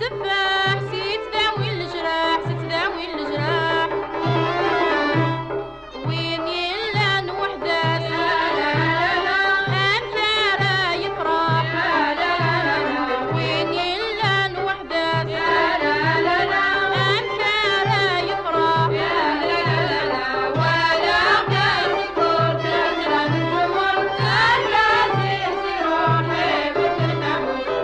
تفاح سي تداوي الجراح سي تداوي الجراح وين يلان وحدات أمثال يفرح وين يلان وحدات أمثال يفرح ولا تذكر تجرى الجمر تجرى روحي بتنمر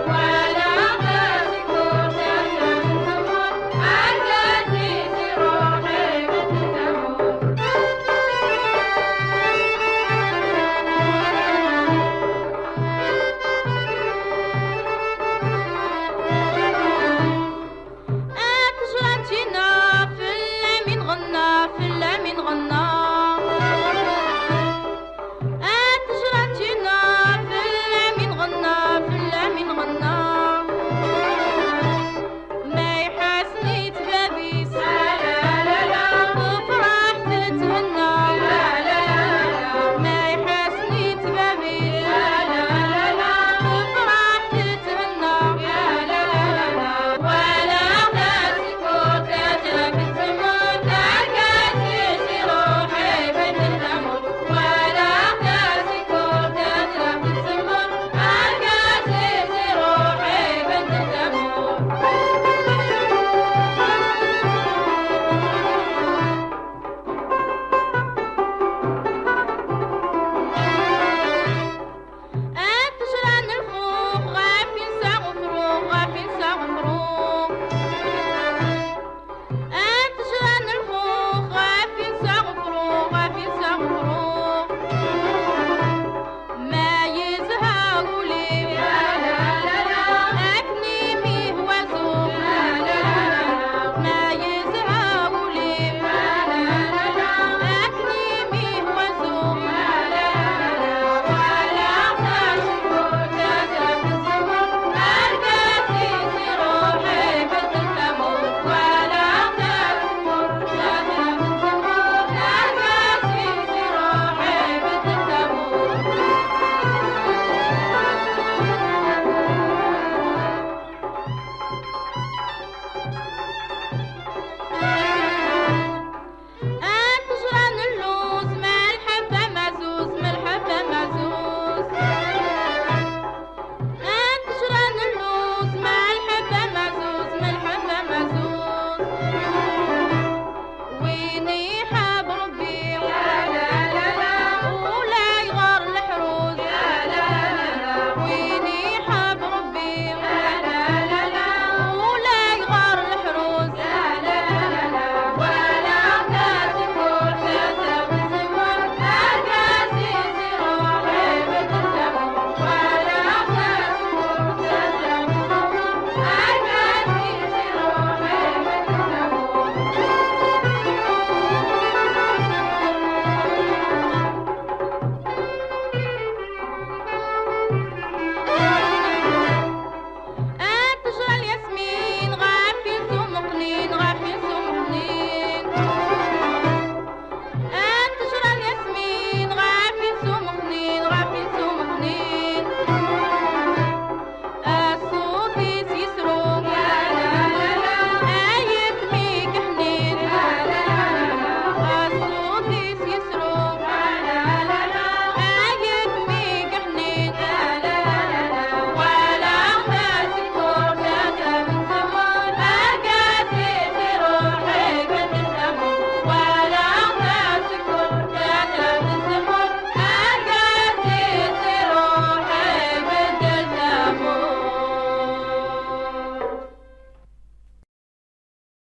ولا تذكر تجرى الجمر عجزي روحي أتجرتنا في اللمين غنى في اللمين غنى أتجرتنا في اللمين غنى في اللمين غنى ما يحسني تبابيس وفرح تتهنى ما يحسني تبابيس وفرح تتهنى ولا تذكر تجرى بالزمن تعكسي روحي بين الأمور ولا تذكر تجرى بالزمن تعكسي روحي بين الأمور أتجران الخوخ غافين ساغ وفروغ غافين ساغ وفروغ